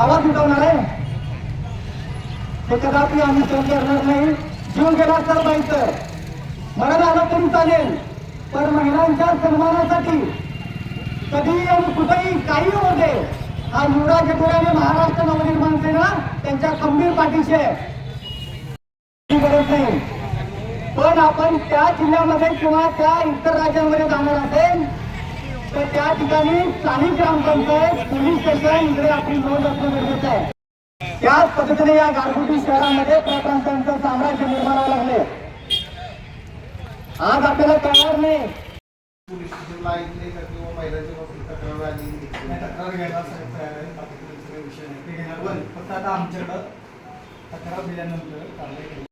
आवाज उठवणार आहे ते कदापि आम्ही सहन करणार नाही. जीव गेला तर बाईचं मरण आलं तरी चालेल, पण महिलांच्या सन्मानासाठी कधीही आणि कुठेही काही होऊ दे, हा युवराज जटोरे महाराष्ट्र नवनिर्माण सेना त्यांच्या खंबीर पाठीशी आहे. गरज नाही, पण आपण त्या जिल्ह्यामध्ये किंवा त्या इतर राज्यांमध्ये जाणार असेल तर त्या ठिकाणी स्थानिक ग्रामपंचायत पोलीस स्टेशन इकडे आपली नोंद असणं गरजेचं आहे. त्याच पद्धतीने या गारगोटी शहरामध्ये प्रप्रांतांचं साम्राज्य निर्माण व्हायला लागले. आज आपल्याला कळणार नाही पोलीस स्टेशनला इथले किंवा महिलांच्या बाबतीत तक्रार आली तक्रार घ्यायला तयार आहे. बाकीचे सगळे विषय नाही ते घेणार, पण फक्त आता आमच्याकडं तक्रार दिल्यानंतर कारवाई